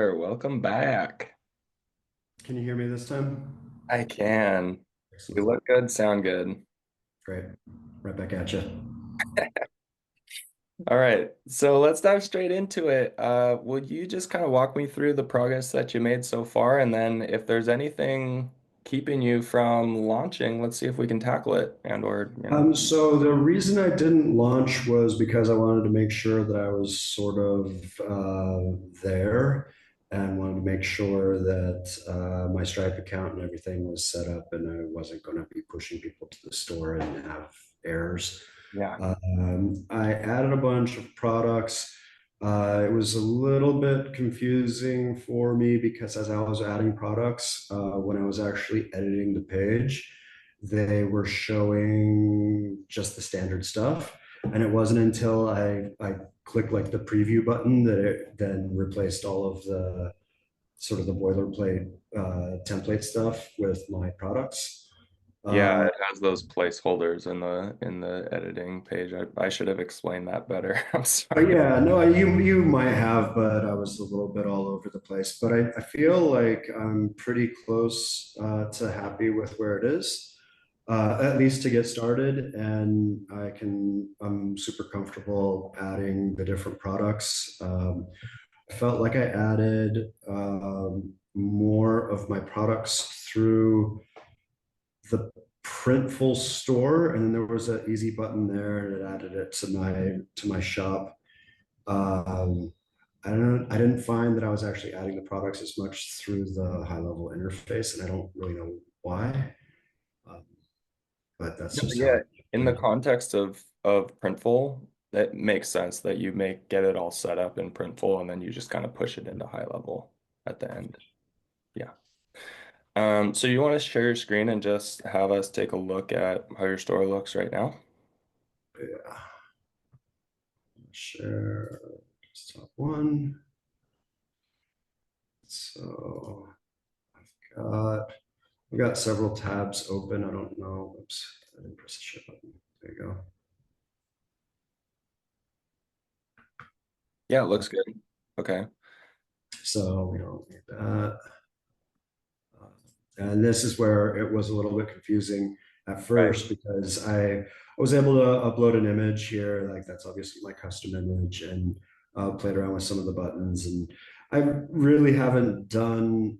Welcome back. Can you hear me this time? I can. You Excellent. look good, sound good. Great. Right back at you. All right, so let's dive straight into it. Would you just kind of walk me through the progress that you made so far, and then if there's anything keeping you from launching, let's see if we can tackle it and. So the reason I didn't launch was because I wanted to make sure that I was sort of there and wanted to make sure that my Stripe account and everything was set up and I wasn't going to be pushing people to the store and have errors. Yeah. I added a bunch of products. It was a little bit confusing for me because as I was adding products, when I was actually editing the page, they were showing just the standard stuff. And it wasn't until I clicked like the preview button that it then replaced all of the sort of the boilerplate template stuff with my products. Yeah, Uh, it has those placeholders in the editing page. I should have explained that better. I'm But sorry. yeah, no, you might have, but I was a little bit all over the place. But I feel like I'm pretty close to happy with where it is, at least to get started. And I'm super comfortable adding the different products. I felt like I added more of my products through the Printful store, and then there was an easy button there that added it to my shop. um, I don't know. I didn't find that I was actually adding the products as much through the high level interface, and I don't really know why. Um, but that's No, just how yeah, it in the happened. context of Printful, that makes sense that you make get it all set up in Printful and then you just kind of push it into high level at the end. Yeah. So you want to share your screen and just have us take a look at how your store looks right now? Yeah, share desktop one. So got we got several tabs open. I don't know. Oops, I didn't press the share button. There you go. Yeah, it looks good. Okay. So we don't need that. Uh, And this is where it was a little bit confusing at Right. first because I was able to upload an image here, like that's obviously my custom image, and played around with some of the buttons. And I really haven't done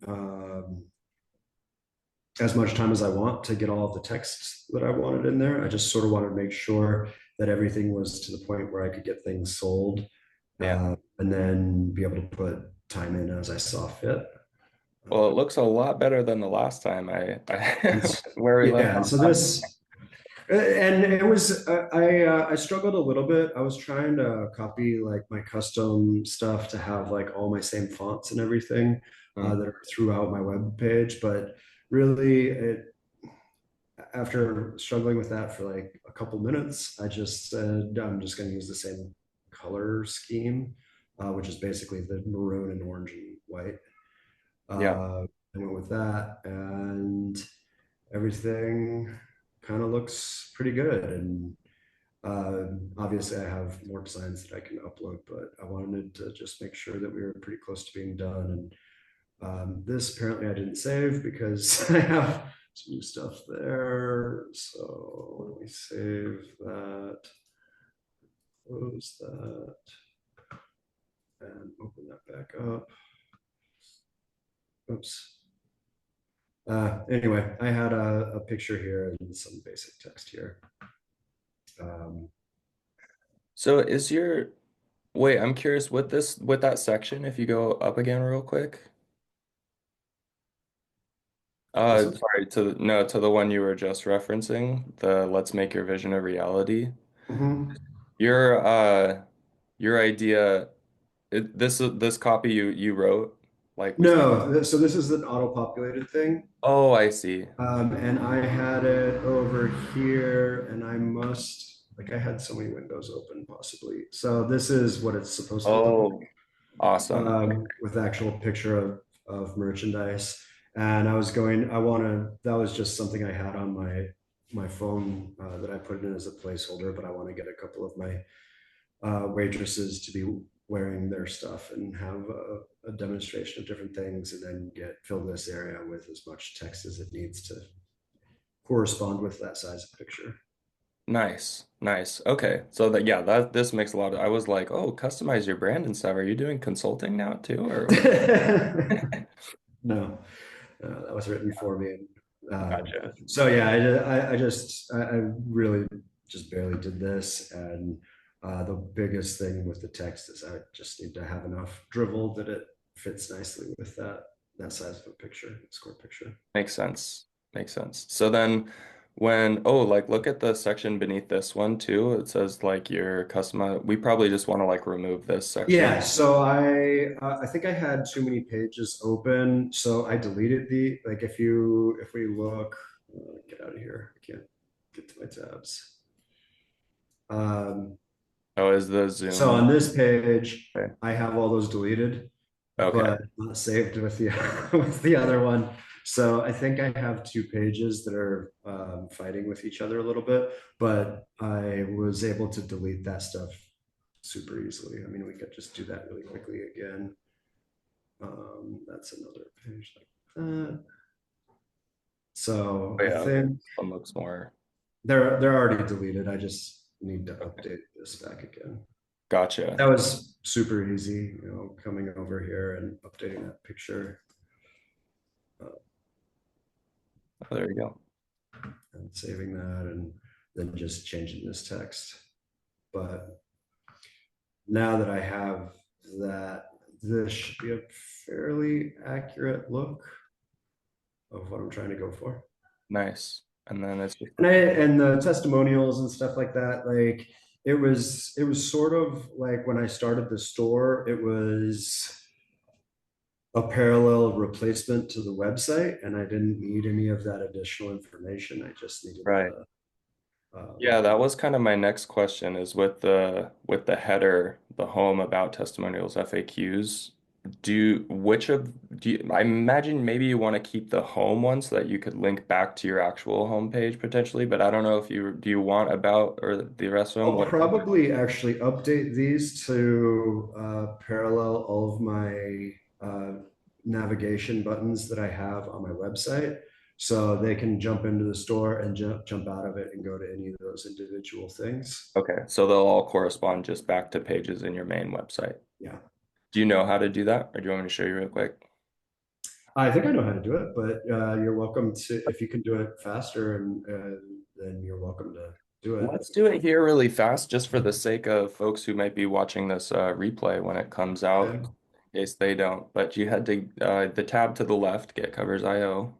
as much time as I want to get all of the texts that I wanted in there. I just sort of wanted to make sure that everything was to the point where I could get things sold, Yeah. and then be able to put time in as I saw fit. Well, Uh, it looks a lot better than the last time and I where we left yeah, and off so last. and it was I struggled a little bit. I was trying to copy like my custom stuff to have like all my same fonts and everything Hmm. that are throughout my web page, but really it after struggling with that for like a couple minutes, I just said I'm just going to use the same color scheme, which is basically the maroon and orange and white. Yeah. I went with that, and everything kind of looks pretty good. And obviously, I have more designs that I can upload, but I wanted to just make sure that we were pretty close to being done. And this apparently I didn't save because I have some new stuff there. So let me save that, close that, and open that back up. Oops. Anyway, I had a picture here and some basic text here. Um, So is your wait, I'm curious with that section, if you go up again real quick. this one? Sorry, no, to the one you were just referencing, the let's make your vision a reality. Mhm. Your your idea, this copy you wrote, like was No, so this is an auto-populated thing. oh, I see. And I had it over here, and I had so many windows open, possibly. So this is what it's supposed to look Oh, like, awesome. with the actual picture of merchandise. And that was just something I had on my phone that I put in as a placeholder, but I want to get a couple of my waitresses to be wearing their stuff and have a demonstration of different things and then fill this area with as much text as it needs to correspond with that size of picture. Nice, nice. Okay, so that yeah, that this makes a lot of. I was like, oh, customize your brand and stuff. Are you doing consulting now too, or what? No, that was written for me. Gotcha. So yeah, I really just barely did this, and the biggest thing with the text is I just need to have enough drivel that it fits nicely with that size of a picture, square picture. Makes sense. Makes sense. So then when, oh, like look at the section beneath this one too. It says like your customer, we probably just want to like remove this section. Yeah, so I think I had too many pages open, so I deleted the like if we look, get out of here. I can't get to my tabs. Um, Oh, is the so Zoom? on this page, Okay. I have all those deleted, Okay. but not saved with the with the other one. So I think I have two pages that are fighting with each other a little bit, but I was able to delete that stuff super easily. I mean, we could just do that really quickly again. That's another page like that. So Oh, I yeah. Okay. think This one looks more. they're already deleted. I just need to Okay. update this back again. Gotcha. That was super easy, coming over here and updating that picture, Oh, there you go. and saving that and then just changing this text. But now that I have that, this should be a fairly accurate look of what I'm trying to go for. Nice. And then it's just, And the testimonials and stuff like that, like it was sort of like when I started the store, it was a parallel replacement to the website, and I didn't need any of that additional information. I just needed right. the Yeah, that was kind of my next question is with the header, the home about testimonials FAQs. I imagine maybe you want to keep the home one so that you could link back to your actual homepage potentially, but I don't know if you do you want about or the rest of them? I'll What? probably actually update these to parallel all of my navigation buttons that I have on my website. So they can jump into the store and jump out of it and go to any of those individual things. Okay, so they'll all correspond just back to pages in your main website. Yeah. Do you know how to do that, or do you want me to show you real quick? I think I know how to do it, but you're welcome to, if you can do it faster, and then you're welcome to do it. Let's do it here really fast, just for the sake of folks who might be watching this replay when it comes out, Okay. in case they don't. But you had to the tab to the left, Get Covers IO.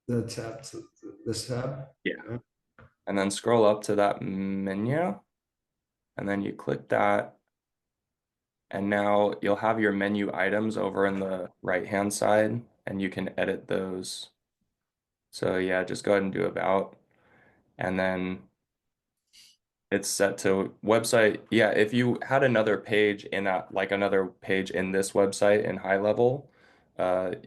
The tab to this tab. Yeah. Okay. And then scroll up to that menu, and then you click that, and now you'll have your menu items over in the right-hand side, and you can edit those. So yeah, just go ahead and do about, and then it's set to website. Yeah, if you had another page in that, like another page in this website in high level,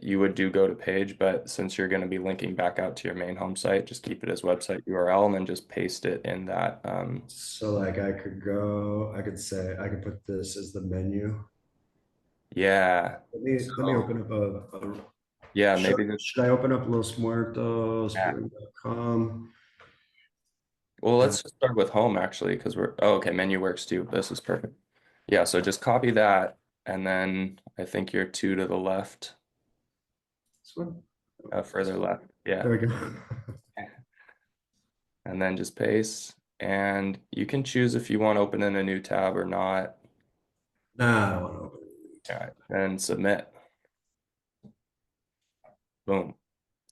you would do go to page, but since you're going to be linking back out to your main home site, just keep it as website URL and then just paste it in that. So like I could say, I could put this as the menu. Yeah. Let me So open up yeah, should, maybe this. should I open up Los Muertos Yeah. brewing.com? Well, And let's just start with home actually, because we're oh, okay, menu works too. This is perfect. Yeah, so just copy that, and then I think you're two to the left, this one. further left. Yeah. There we go. And then just paste. And you can choose if you want to open in a new tab or not. Nah, I don't want to open Yeah, it. and submit. Boom.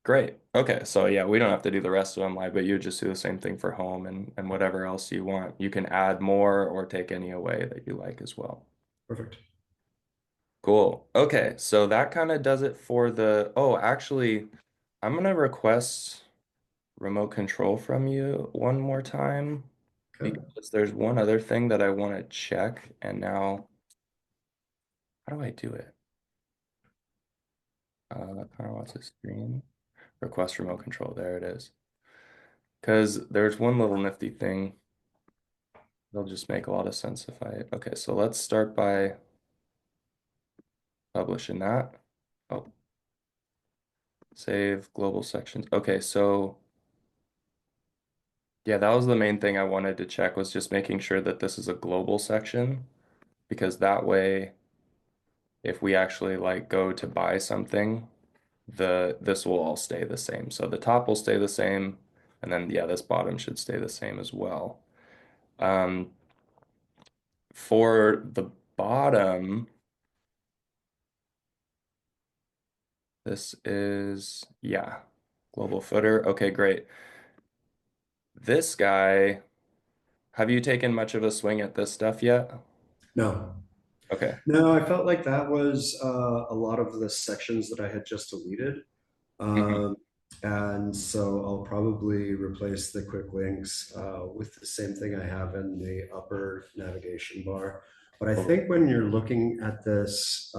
Great. Okay, so yeah, we don't have to do the rest of them live, but you just do the same thing for home and whatever else you want. You can add more or take any away that you like as well. Perfect. Cool. Okay, so that kind of does it for the, oh, actually, I'm gonna request remote control from you one more time Okay. because there's one other thing that I want to check, and now how do I do it? Connor wants a screen. Request remote control. There it is. Because there's one little nifty thing. It'll just make a lot of sense if I. Okay, so let's start by publish in that. Oh, save global sections. Okay, so yeah, that was the main thing I wanted to check was just making sure that this is a global section because that way if we actually like go to buy something, the this will all stay the same. So the top will stay the same, and then yeah, this bottom should stay the same as well. Um, for the bottom, this is yeah, global footer. Okay, great. This guy, have you taken much of a swing at this stuff yet? No. Okay. No, I felt like that was a lot of the sections that I had just deleted. Mhm. Um, and so I'll probably replace the quick links with the same thing I have in the upper navigation bar. But I Totally. think when you're looking at this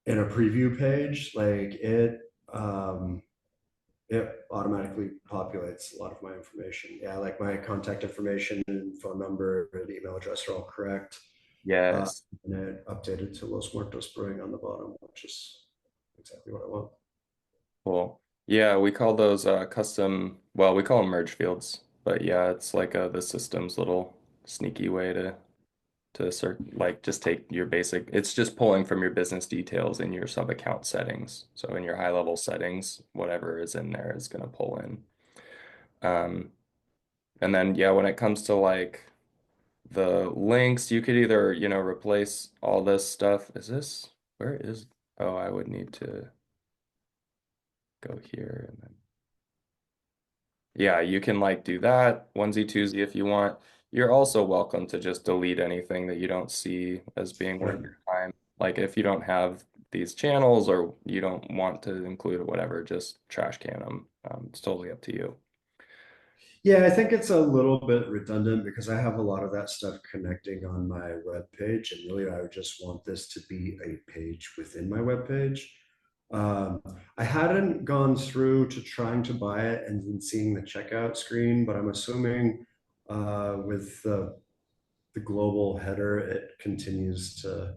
in a preview page, like it automatically populates a lot of my information. Yeah, like my contact information, phone number, and email address are all correct. Uh, Yes. and it updated to Los Muertos Brewing on the bottom, which is exactly what I want. Cool. Yeah, we call those custom, well, we call them merge fields, but yeah, it's like the system's little sneaky way to like just take your basic, it's just pulling from your business details in your sub account settings. So in your high level settings, whatever is in there is going to pull in. Um, and then yeah, when it comes to like the links, you could either, replace all this stuff. Where is, oh, I would need to go here and then yeah, you can like do that onesie twosie if you want. You're also welcome to just delete anything that you don't see as being worth Right. your time. Like if you don't have these channels or you don't want to include or whatever, just trash can them. It's totally up to you. Yeah, I think it's a little bit redundant because I have a lot of that stuff connecting on my web page, and really I would just want this to be a page within my web page. Um, I hadn't gone through to trying to buy it and then seeing the checkout screen, but I'm assuming with the global header, it continues to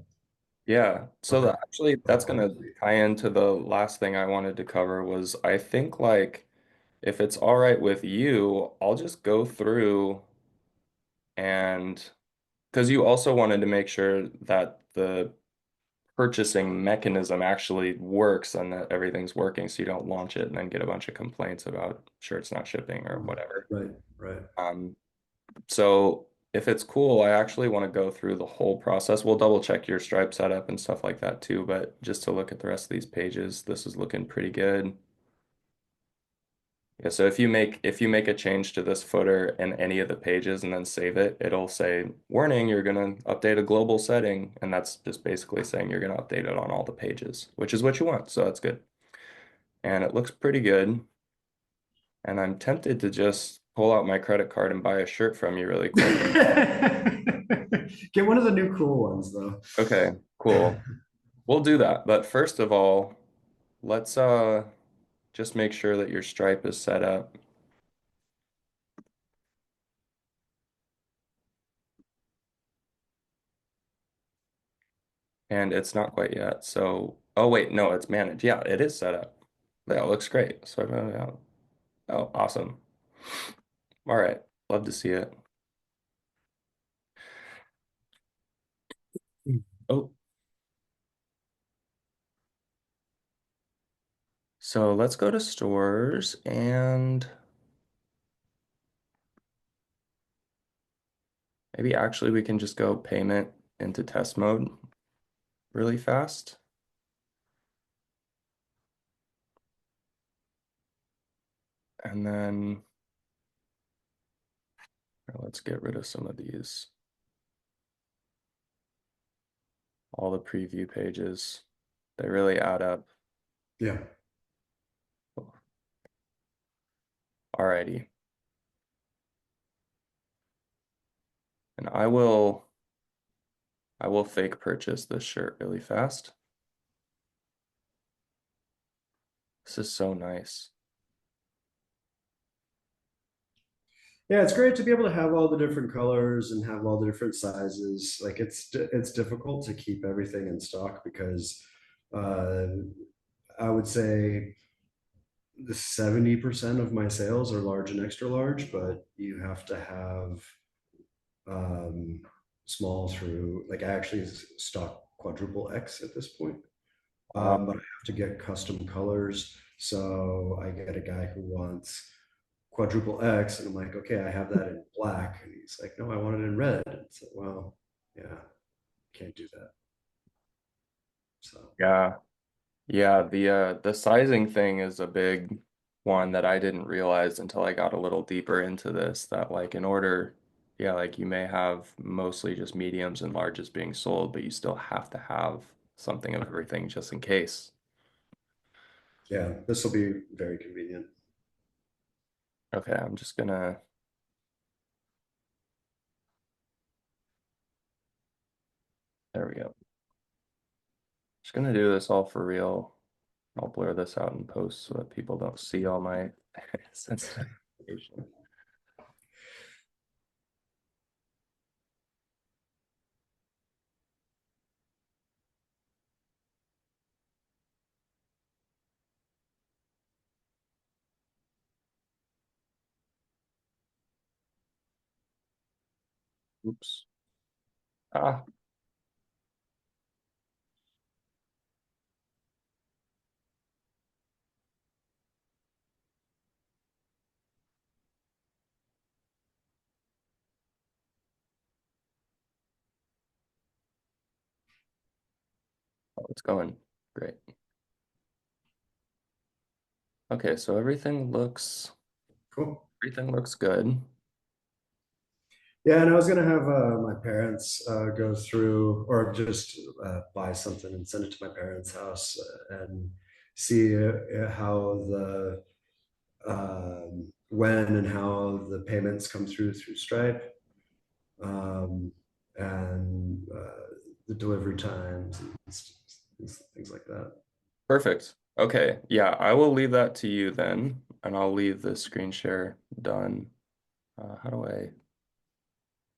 Yeah. So actually that's gonna autocomplete. tie into the last thing I wanted to cover was I think like if it's all right with you, I'll just go through and because you also wanted to make sure that the purchasing mechanism actually works and that everything's working so you don't launch it and then get a bunch of complaints about sure it's not shipping or whatever. Right, right. Um, so if it's cool, I actually want to go through the whole process. We'll double check your Stripe setup and stuff like that too, but just to look at the rest of these pages, this is looking pretty good. Yeah, so if you make a change to this footer in any of the pages and then save it, it'll say, warning, you're gonna update a global setting. And that's just basically saying you're gonna update it on all the pages, which is what you want. So that's good. And it looks pretty good. And I'm tempted to just pull out my credit card and buy a shirt from you really quick. Get one of the new cool ones though. Okay, cool. We'll do that. But first of all, let's just make sure that your Stripe is set up. And it's not quite yet. So, oh wait, no, it's managed. Yeah, it is set up. Yeah, it looks great. So, yeah. Oh, awesome. All right. Love to see it. Oh, so let's go to stores and maybe actually we can just go payment into test mode really fast. And then let's get rid of some of these, all the preview pages. They really add up. Yeah. Alrighty. And I will fake purchase this shirt really fast. This is so nice. Yeah, it's great to be able to have all the different colors and have all the different sizes. Like it's difficult to keep everything in stock because uh, I would say the 70% of my sales are large and extra large, but you have to have um, small through, like I actually stock quadruple X at this point. Uh, But I have to get custom colors. So I get a guy who wants quadruple X, and I'm like, okay, I have that in black. And he's like, no, I want it in red. And it's like, well, yeah, can't do that. So yeah. Yeah, the sizing thing is a big one that I didn't realize until I got a little deeper into this, that like in order, yeah, like you may have mostly just mediums and larges being sold, but you still have to have something of everything just in case. yeah, this will be very convenient. Okay, I'm just gonna, there we go. Just gonna do this all for real. I'll blur this out in post so that people don't see all my sensitive information. Oops. Ah, oh, it's going. Great. Okay, so Cool. everything looks good. Yeah, and I was gonna have my parents go through or just buy something and send it to my parents' house and see how the when and how the payments come through Stripe, um, and the delivery times and things like that. Perfect. Okay. Yeah, I will leave that to you then, and I'll leave the screen share done. How do I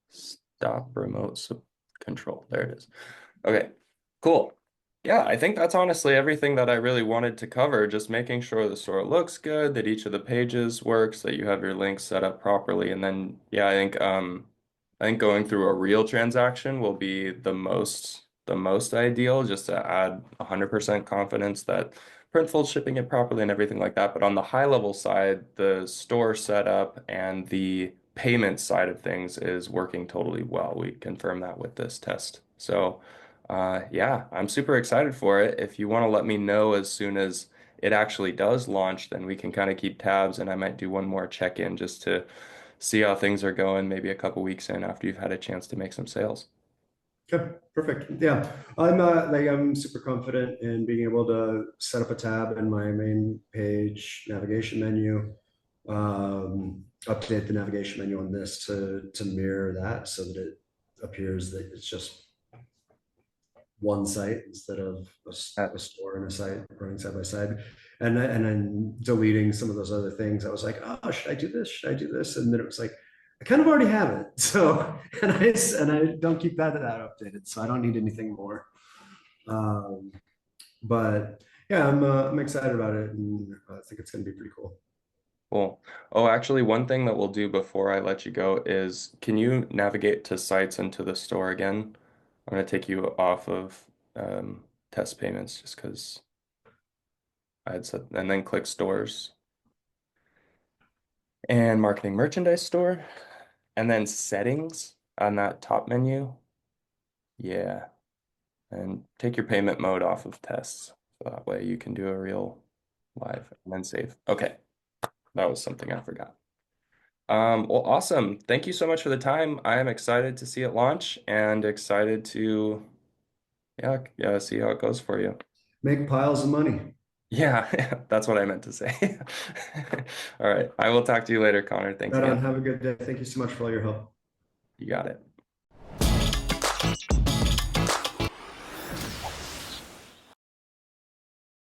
stop control? There it is. Okay, cool. Yeah, I think that's honestly everything that I really wanted to cover. Just making sure the store looks good, that each of the pages works, that you have your links set up properly, and then yeah, I think going through a real transaction will be the most ideal, just to add 100% confidence that Printful's shipping it properly and everything like that. But on the high level side, the store setup and the payment side of things is working totally well. We confirm that with this test. So. Yeah, I'm super excited for it. If you want to let me know as soon as it actually does launch, then we can kind of keep tabs and I might do one more check-in just to see how things are going, maybe a couple weeks in after you've had a chance to make some sales. Okay, perfect. Yeah, I'm super confident in being able to set up a tab in my main page navigation menu, update the navigation menu on this to mirror that so that it appears that it's just one site instead of Uh, a store and a site running side by side. And then deleting some of those other things. I was like, oh, should I do this? Should I do this? And then it was like, I kind of already have it. So and I don't keep that updated, so I don't need anything more. Um, but yeah, I'm excited about it, and I think it's going to be pretty cool. Cool. Oh, actually, one thing that we'll do before I let you go is can you navigate to sites into the store again? I'm going to take you off of test payments just because I had said, and then click stores and marketing merchandise store. And then settings on that top menu. Yeah. And take your payment mode off of tests. So that way you can do a real live and then save. Okay. That was something I forgot. Well, awesome. Thank you so much for the time. I am excited to see it launch and excited to, yeah, see how it goes for you. Make piles of money. Yeah, that's what I meant to say. All right. I will talk to you later, Connor. Thanks Right on. again. Have a good day. Thank you so much for all your help. You got it.